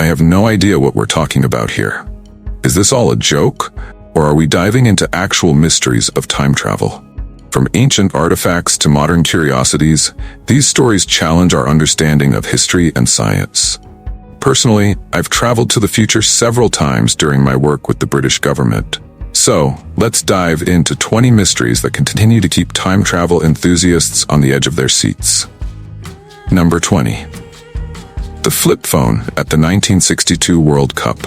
I have no idea what we're talking about here. Is this all a joke? Or are we diving into actual mysteries of time travel? From ancient artifacts to modern curiosities, these stories challenge our understanding of history and science. Personally, I've traveled to the future several times during my work with the British government. So, let's dive into 20 mysteries that continue to keep time travel enthusiasts on the edge of their seats. Number 20. The flip phone at the 1962 World Cup.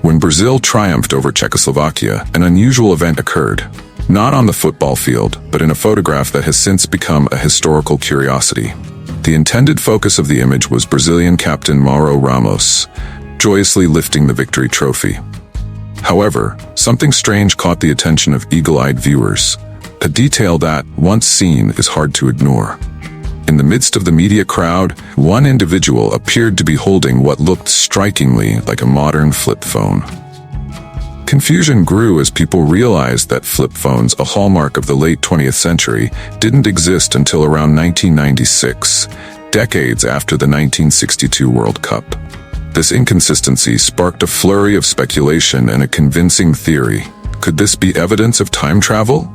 When Brazil triumphed over Czechoslovakia, an unusual event occurred. Not on the football field, but in a photograph that has since become a historical curiosity. The intended focus of the image was Brazilian captain Mauro Ramos, joyously lifting the victory trophy. However, something strange caught the attention of eagle-eyed viewers, a detail that, once seen, is hard to ignore. In the midst of the media crowd, one individual appeared to be holding what looked strikingly like a modern flip phone. Confusion grew as people realized that flip phones, a hallmark of the late 20th century, didn't exist until around 1996, decades after the 1962 World Cup. This inconsistency sparked a flurry of speculation and a convincing theory. Could this be evidence of time travel?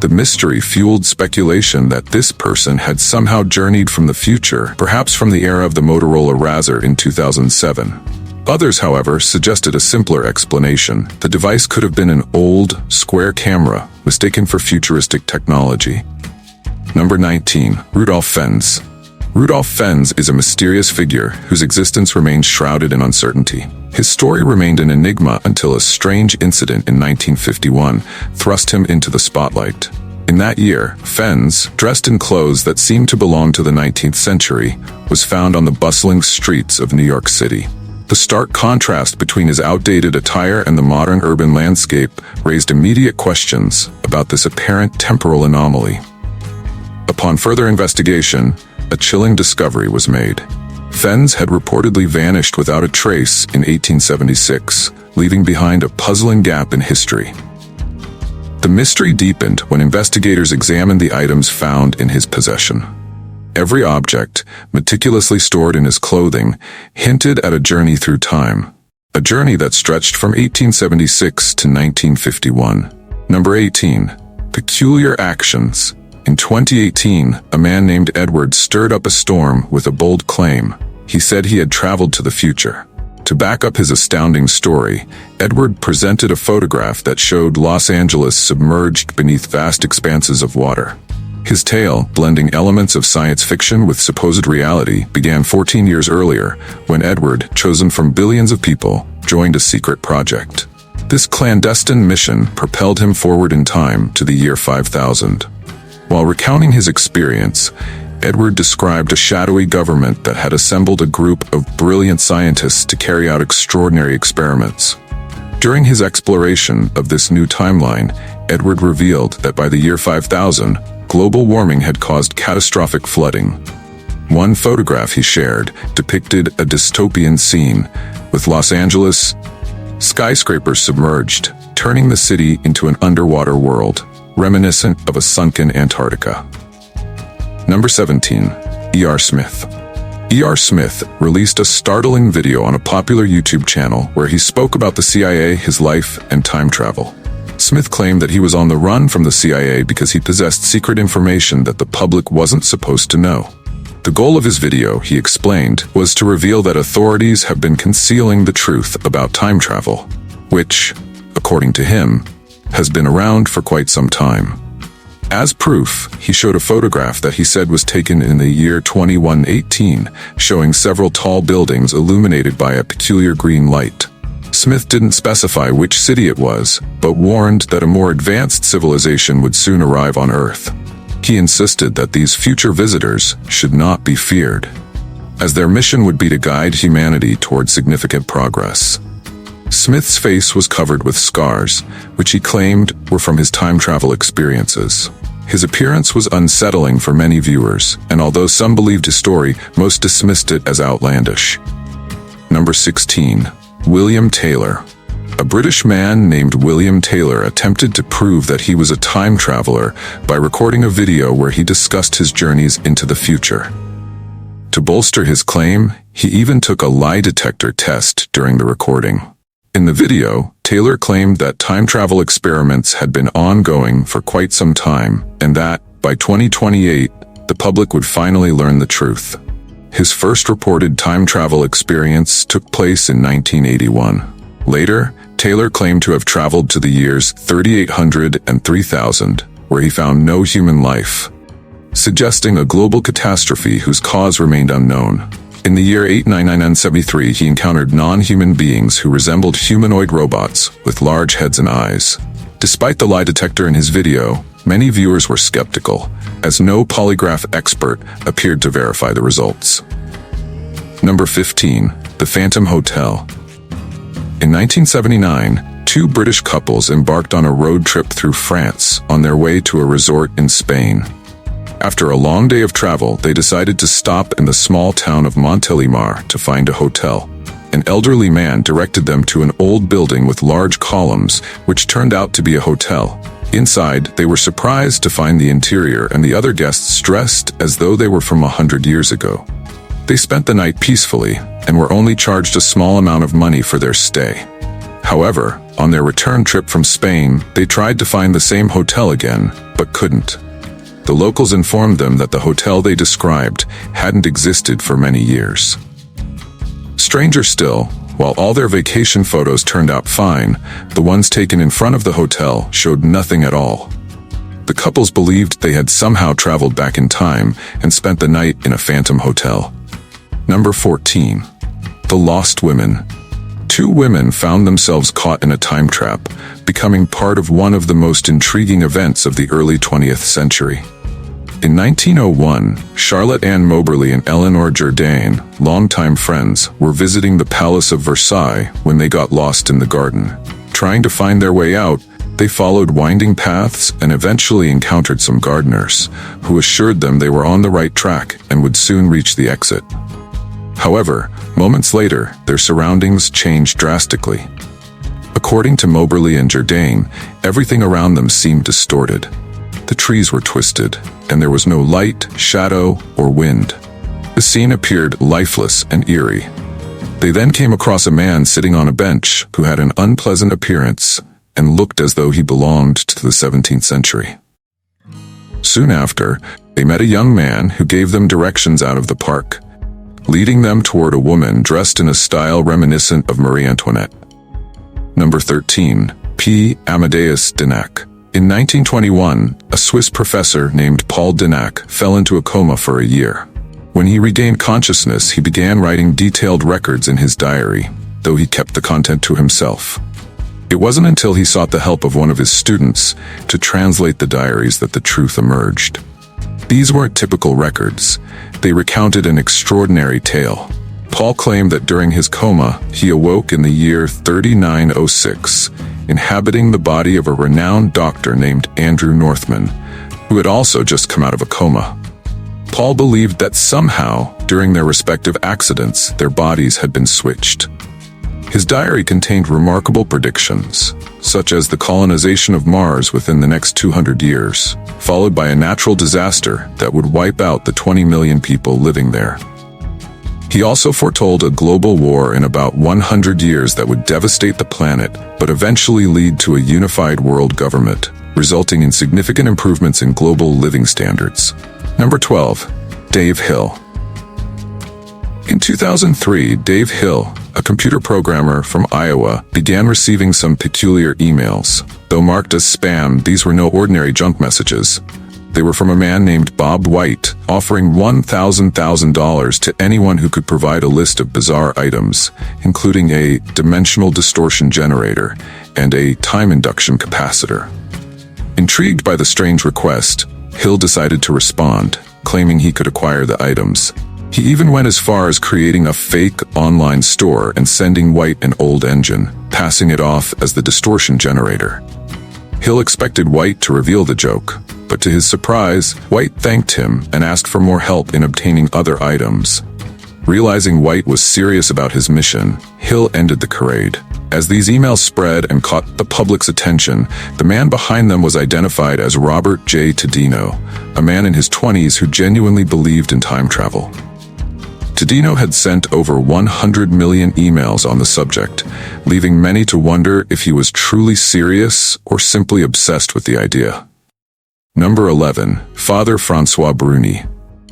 The mystery fueled speculation that this person had somehow journeyed from the future, perhaps from the era of the Motorola Razr in 2007. Others, however, suggested a simpler explanation. The device could have been an old, square camera, mistaken for futuristic technology. Number 19. Rudolf Fens. Rudolf Fens is a mysterious figure whose existence remains shrouded in uncertainty. His story remained an enigma until a strange incident in 1951 thrust him into the spotlight. In that year, Fens, dressed in clothes that seemed to belong to the 19th century, was found on the bustling streets of New York City. The stark contrast between his outdated attire and the modern urban landscape raised immediate questions about this apparent temporal anomaly. Upon further investigation, a chilling discovery was made. Fens had reportedly vanished without a trace in 1876, leaving behind a puzzling gap in history. The mystery deepened when investigators examined the items found in his possession. Every object, meticulously stored in his clothing, hinted at a journey through time. A journey that stretched from 1876 to 1951. Number 18. Peculiar actions. In 2018, a man named Edward stirred up a storm with a bold claim. He said he had traveled to the future. To back up his astounding story, Edward presented a photograph that showed Los Angeles submerged beneath vast expanses of water. His tale, blending elements of science fiction with supposed reality, began 14 years earlier, when Edward, chosen from billions of people, joined a secret project. This clandestine mission propelled him forward in time to the year 5000. While recounting his experience, Edward described a shadowy government that had assembled a group of brilliant scientists to carry out extraordinary experiments. During his exploration of this new timeline, Edward revealed that by the year 5000, global warming had caused catastrophic flooding. One photograph he shared depicted a dystopian scene, with Los Angeles skyscrapers submerged, turning the city into an underwater world, reminiscent of a sunken Antarctica. Number 17. E.R. Smith. E.R. Smith released a startling video on a popular YouTube channel where he spoke about the CIA, his life, and time travel. Smith claimed that he was on the run from the CIA because he possessed secret information that the public wasn't supposed to know. The goal of his video, he explained, was to reveal that authorities have been concealing the truth about time travel, which, according to him, has been around for quite some time. As proof, he showed a photograph that he said was taken in the year 2118, showing several tall buildings illuminated by a peculiar green light. Smith didn't specify which city it was, but warned that a more advanced civilization would soon arrive on Earth. He insisted that these future visitors should not be feared, as their mission would be to guide humanity toward significant progress. Smith's face was covered with scars, which he claimed were from his time travel experiences. His appearance was unsettling for many viewers, and although some believed his story, most dismissed it as outlandish. Number 16. William Taylor. A British man named William Taylor attempted to prove that he was a time traveler by recording a video where he discussed his journeys into the future. To bolster his claim, He even took a lie detector test during the recording. In the video, Taylor claimed that time travel experiments had been ongoing for quite some time, and that, by 2028, the public would finally learn the truth. His first reported time travel experience took place in 1981. Later, Taylor claimed to have traveled to the years 3800 and 3000, where he found no human life, suggesting a global catastrophe whose cause remained unknown. In the year 89973, he encountered non-human beings who resembled humanoid robots with large heads and eyes. Despite the lie detector in his video, many viewers were skeptical, as no polygraph expert appeared to verify the results. Number 15. The Phantom Hotel. In 1979, two British couples embarked on a road trip through France on their way to a resort in Spain. After a long day of travel, they decided to stop in the small town of Montélimar to find a hotel. An elderly man directed them to an old building with large columns, which turned out to be a hotel. Inside, they were surprised to find the interior and the other guests dressed as though they were from 100 years ago. They spent the night peacefully and were only charged a small amount of money for their stay. However, on their return trip from Spain, they tried to find the same hotel again, but couldn't. The locals informed them that the hotel they described hadn't existed for many years. Stranger still, while all their vacation photos turned out fine, the ones taken in front of the hotel showed nothing at all. The couples believed they had somehow traveled back in time and spent the night in a phantom hotel. Number 14. The Lost Women. Two women found themselves caught in a time trap, becoming part of one of the most intriguing events of the early 20th century. In 1901, Charlotte Ann Moberly and Eleanor Jourdain, longtime friends, were visiting the Palace of Versailles when they got lost in the garden. Trying to find their way out, they followed winding paths and eventually encountered some gardeners, who assured them they were on the right track and would soon reach the exit. However, moments later, their surroundings changed drastically. According to Moberly and Jourdain, everything around them seemed distorted. The trees were twisted, and there was no light, shadow, or wind. The scene appeared lifeless and eerie. They then came across a man sitting on a bench who had an unpleasant appearance and looked as though he belonged to the 17th century. Soon after, they met a young man who gave them directions out of the park, leading them toward a woman dressed in a style reminiscent of Marie Antoinette. Number 13. P. Amadeus Dinac. In 1921, a Swiss professor named Paul Dinac fell into a coma for a year. When he regained consciousness, he began writing detailed records in his diary, though he kept the content to himself. It wasn't until he sought the help of one of his students to translate the diaries that the truth emerged. These weren't typical records. They recounted an extraordinary tale. Paul claimed that during his coma, he awoke in the year 3906, inhabiting the body of a renowned doctor named Andrew Northman, who had also just come out of a coma. Paul believed that somehow, during their respective accidents, their bodies had been switched. His diary contained remarkable predictions, such as the colonization of Mars within the next 200 years, followed by a natural disaster that would wipe out the 20 million people living there. He also foretold a global war in about 100 years that would devastate the planet, but eventually lead to a unified world government, resulting in significant improvements in global living standards. Number 12. Dave Hill. In 2003, Dave Hill, a computer programmer from Iowa, began receiving some peculiar emails. Though marked as spam, these were no ordinary junk messages. They were from a man named Bob White, offering $1,000 to anyone who could provide a list of bizarre items, including a dimensional distortion generator and a time induction capacitor. Intrigued by the strange request, Hill decided to respond, claiming he could acquire the items. He even went as far as creating a fake online store and sending White an old engine, passing it off as the distortion generator. Hill expected White to reveal the joke, but to his surprise, White thanked him and asked for more help in obtaining other items. Realizing White was serious about his mission, Hill ended the charade. As these emails spread and caught the public's attention, the man behind them was identified as Robert J. Tadino, a man in his 20s who genuinely believed in time travel. Tadino had sent over 100 million emails on the subject, leaving many to wonder if he was truly serious or simply obsessed with the idea. Number 11. Father François Bruni.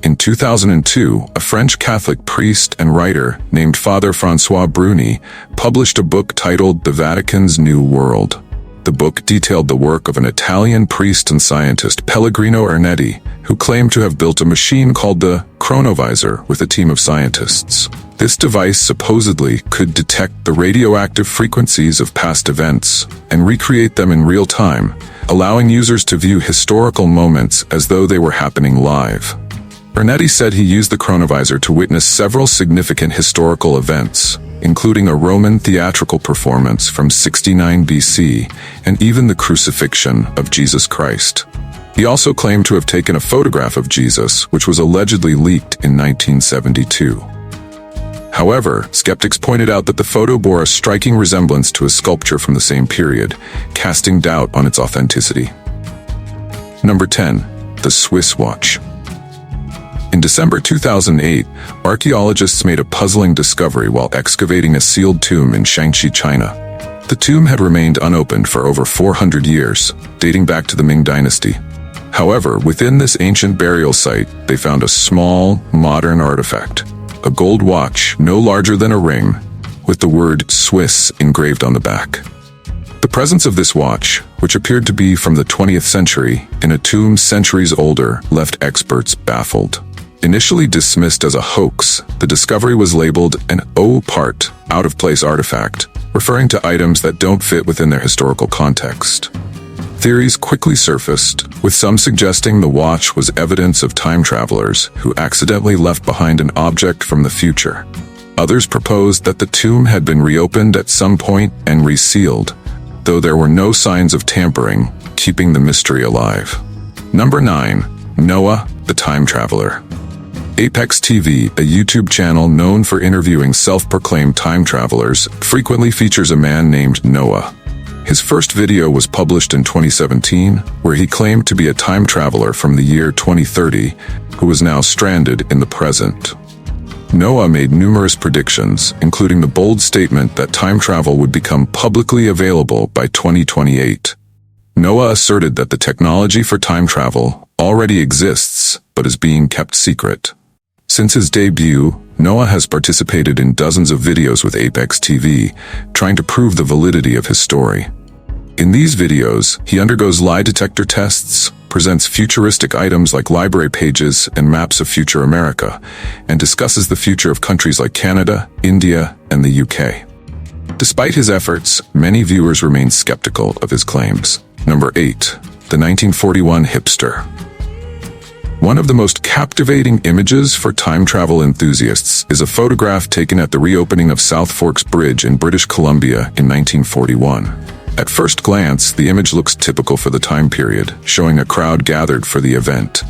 In 2002, a French Catholic priest and writer named Father François Bruni published a book titled The Vatican's New World. The book detailed the work of an Italian priest and scientist, Pellegrino Ernetti, who claimed to have built a machine called the chronovisor with a team of scientists. This device supposedly could detect the radioactive frequencies of past events and recreate them in real time, allowing users to view historical moments as though they were happening live. Ernetti said he used the chronovisor to witness several significant historical events, including a Roman theatrical performance from 69 BC and even the crucifixion of Jesus Christ. He also claimed to have taken a photograph of Jesus, which was allegedly leaked in 1972. However, skeptics pointed out that the photo bore a striking resemblance to a sculpture from the same period, casting doubt on its authenticity. Number 10. The Swiss watch. In December 2008, archaeologists made a puzzling discovery while excavating a sealed tomb in Shaanxi, China. The tomb had remained unopened for over 400 years, dating back to the Ming Dynasty. However, within this ancient burial site, they found a small, modern artifact, a gold watch no larger than a ring, with the word Swiss engraved on the back. The presence of this watch, which appeared to be from the 20th century, in a tomb centuries older, left experts baffled. Initially dismissed as a hoax, the discovery was labeled an O-part, out-of-place artifact, referring to items that don't fit within their historical context. Theories quickly surfaced, with some suggesting the watch was evidence of time travelers who accidentally left behind an object from the future. Others proposed that the tomb had been reopened at some point and resealed, though there were no signs of tampering, keeping the mystery alive. Number 9. Noah, the Time Traveler. Apex TV, a YouTube channel known for interviewing self-proclaimed time travelers, frequently features a man named Noah. His first video was published in 2017, where he claimed to be a time traveler from the year 2030, who was now stranded in the present. Noah made numerous predictions, including the bold statement that time travel would become publicly available by 2028. Noah asserted that the technology for time travel already exists, but is being kept secret. Since his debut, Noah has participated in dozens of videos with Apex TV, trying to prove the validity of his story. In these videos, he undergoes lie detector tests, presents futuristic items like library pages and maps of future America, and discusses the future of countries like Canada, India, and the UK. Despite his efforts, many viewers remain skeptical of his claims. Number 8. The 1941 hipster. One of the most captivating images for time travel enthusiasts is a photograph taken at the reopening of South Forks Bridge in British Columbia in 1941. At first glance, the image looks typical for the time period, showing a crowd gathered for the event.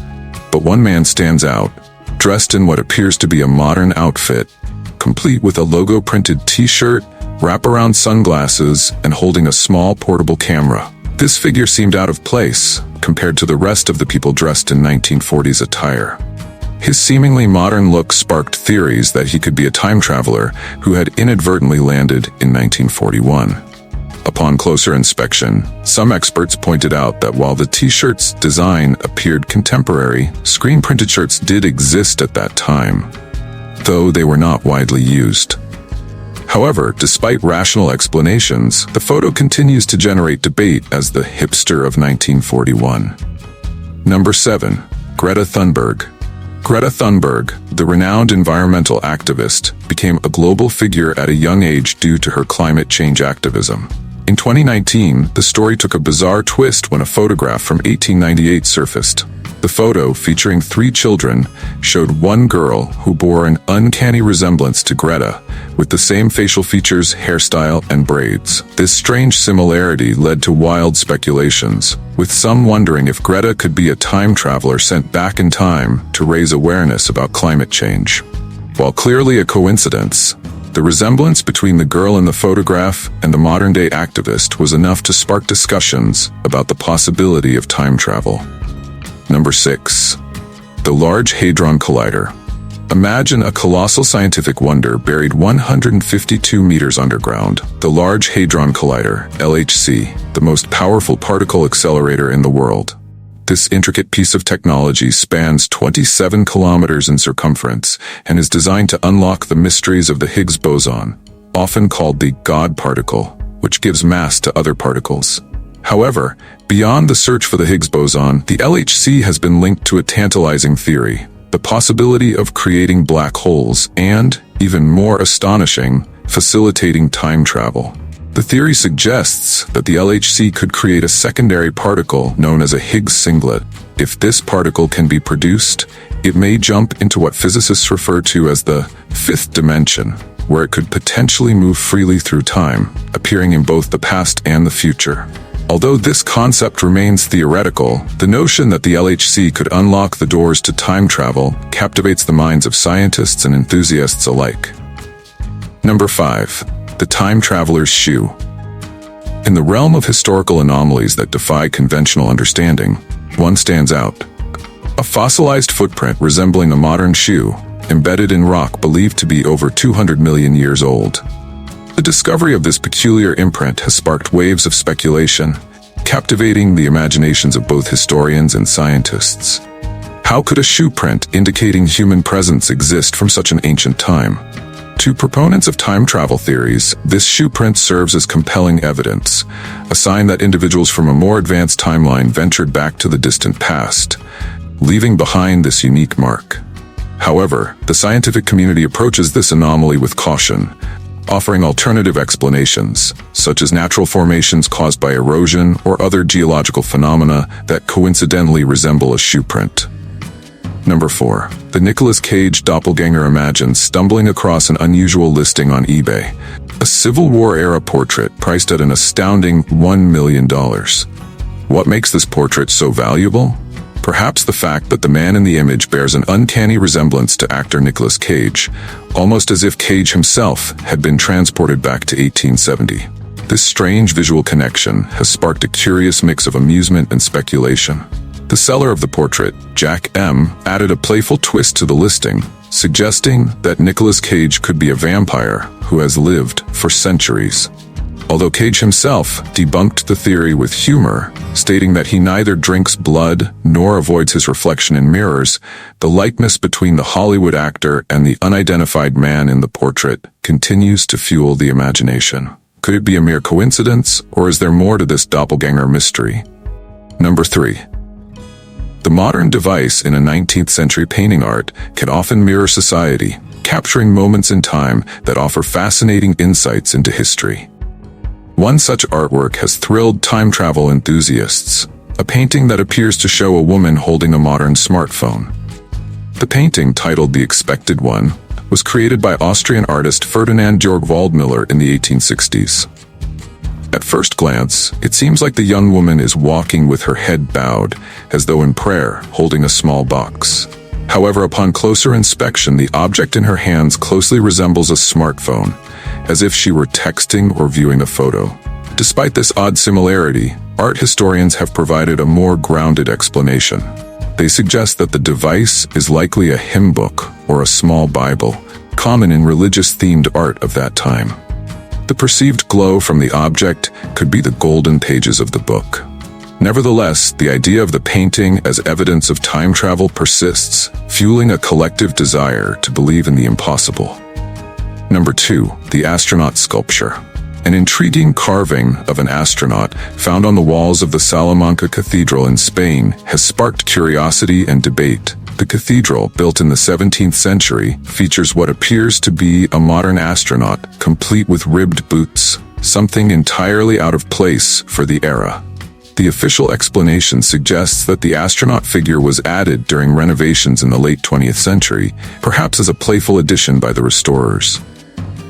But one man stands out, dressed in what appears to be a modern outfit, complete with a logo-printed t-shirt, wraparound sunglasses, and holding a small portable camera. This figure seemed out of place compared to the rest of the people dressed in 1940s attire. His seemingly modern look sparked theories that he could be a time traveler who had inadvertently landed in 1941. Upon closer inspection, some experts pointed out that while the t-shirt's design appeared contemporary, screen-printed shirts did exist at that time, though they were not widely used. However, despite rational explanations, the photo continues to generate debate as the hipster of 1941. Number 7. Greta Thunberg. Greta Thunberg, the renowned environmental activist, became a global figure at a young age due to her climate change activism. In 2019, the story took a bizarre twist when a photograph from 1898 surfaced. The photo, featuring 3 children, showed one girl who bore an uncanny resemblance to Greta, with the same facial features, hairstyle, and braids. This strange similarity led to wild speculations, with some wondering if Greta could be a time traveler sent back in time to raise awareness about climate change. While clearly a coincidence, the resemblance between the girl in the photograph and the modern-day activist was enough to spark discussions about the possibility of time travel. Number 6. The Large Hadron Collider. Imagine a colossal scientific wonder buried 152 meters underground, the Large Hadron Collider, LHC, the most powerful particle accelerator in the world. This intricate piece of technology spans 27 kilometers in circumference and is designed to unlock the mysteries of the Higgs boson, often called the God particle, which gives mass to other particles. However, beyond the search for the Higgs boson, the LHC has been linked to a tantalizing theory: the possibility of creating black holes and, even more astonishing, facilitating time travel. The theory suggests that the LHC could create a secondary particle known as a Higgs singlet. If this particle can be produced, it may jump into what physicists refer to as the fifth dimension, where it could potentially move freely through time, appearing in both the past and the future. Although this concept remains theoretical, the notion that the LHC could unlock the doors to time travel captivates the minds of scientists and enthusiasts alike. Number 5. The Time Traveler's Shoe. In the realm of historical anomalies that defy conventional understanding, one stands out. A fossilized footprint resembling a modern shoe, embedded in rock believed to be over 200 million years old. The discovery of this peculiar imprint has sparked waves of speculation, captivating the imaginations of both historians and scientists. How could a shoe print indicating human presence exist from such an ancient time? To proponents of time travel theories, this shoe print serves as compelling evidence, a sign that individuals from a more advanced timeline ventured back to the distant past, leaving behind this unique mark. However, the scientific community approaches this anomaly with caution, offering alternative explanations, such as natural formations caused by erosion or other geological phenomena that coincidentally resemble a shoe print. Number 4. The Nicolas Cage doppelganger. Imagine stumbling across an unusual listing on eBay. A Civil War-era portrait priced at an astounding $1 million. What makes this portrait so valuable? Perhaps the fact that the man in the image bears an uncanny resemblance to actor Nicolas Cage, almost as if Cage himself had been transported back to 1870. This strange visual connection has sparked a curious mix of amusement and speculation. The seller of the portrait, Jack M., added a playful twist to the listing, suggesting that Nicolas Cage could be a vampire who has lived for centuries. Although Cage himself debunked the theory with humor, stating that he neither drinks blood nor avoids his reflection in mirrors, the likeness between the Hollywood actor and the unidentified man in the portrait continues to fuel the imagination. Could it be a mere coincidence, or is there more to this doppelganger mystery? Number 3. The modern device in a 19th century painting art can often mirror society, capturing moments in time that offer fascinating insights into history. One such artwork has thrilled time travel enthusiasts, a painting that appears to show a woman holding a modern smartphone. The painting, titled The Expected One, was created by Austrian artist Ferdinand Georg Waldmüller in the 1860s. At first glance, it seems like the young woman is walking with her head bowed, as though in prayer, holding a small box. However, upon closer inspection, the object in her hands closely resembles a smartphone, as if she were texting or viewing a photo. Despite this odd similarity, art historians have provided a more grounded explanation. They suggest that the device is likely a hymn book or a small Bible, common in religious-themed art of that time. The perceived glow from the object could be the golden pages of the book. Nevertheless, the idea of the painting as evidence of time travel persists, fueling a collective desire to believe in the impossible. Number 2. The Astronaut Sculpture. An intriguing carving of an astronaut found on the walls of the Salamanca Cathedral in Spain has sparked curiosity and debate. The cathedral, built in the 17th century, features what appears to be a modern astronaut, complete with ribbed boots, something entirely out of place for the era. The official explanation suggests that the astronaut figure was added during renovations in the late 20th century, perhaps as a playful addition by the restorers.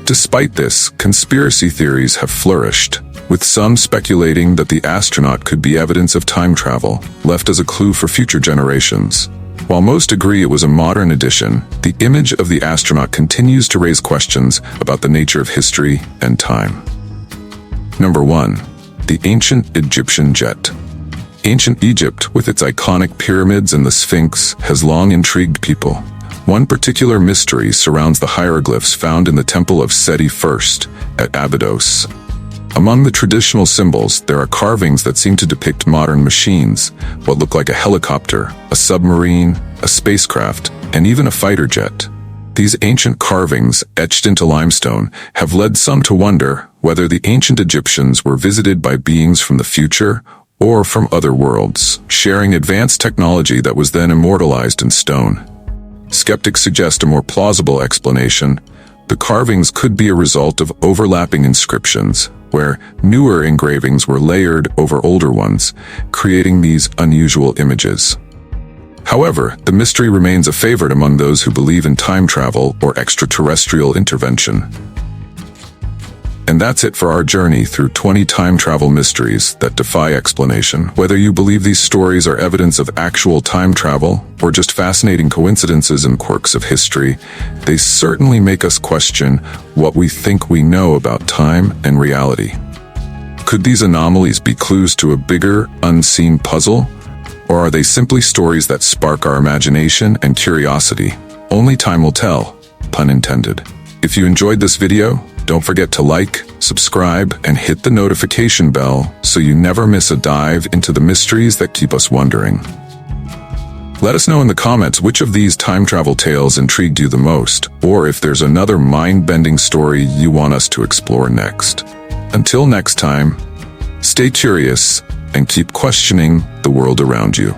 Despite this, conspiracy theories have flourished, with some speculating that the astronaut could be evidence of time travel, left as a clue for future generations. While most agree it was a modern addition, the image of the astronaut continues to raise questions about the nature of history and time. Number 1. The Ancient Egyptian Jet. Ancient Egypt, with its iconic pyramids and the Sphinx, has long intrigued people. One particular mystery surrounds the hieroglyphs found in the temple of Seti I at Abydos. Among the traditional symbols, there are carvings that seem to depict modern machines, what look like a helicopter, a submarine, a spacecraft, and even a fighter jet. These ancient carvings, etched into limestone, have led some to wonder whether the ancient Egyptians were visited by beings from the future or from other worlds, sharing advanced technology that was then immortalized in stone. Skeptics suggest a more plausible explanation. The carvings could be a result of overlapping inscriptions, where newer engravings were layered over older ones, creating these unusual images. However, the mystery remains a favorite among those who believe in time travel or extraterrestrial intervention. And that's it for our journey through 20 time travel mysteries that defy explanation. Whether you believe these stories are evidence of actual time travel or just fascinating coincidences and quirks of history, they certainly make us question what we think we know about time and reality. Could these anomalies be clues to a bigger, unseen puzzle? Or are they simply stories that spark our imagination and curiosity? Only time will tell, pun intended. If you enjoyed this video, don't forget to like, subscribe, and hit the notification bell so you never miss a dive into the mysteries that keep us wondering. Let us know in the comments which of these time travel tales intrigued you the most, or if there's another mind-bending story you want us to explore next. Until next time, stay curious and keep questioning the world around you.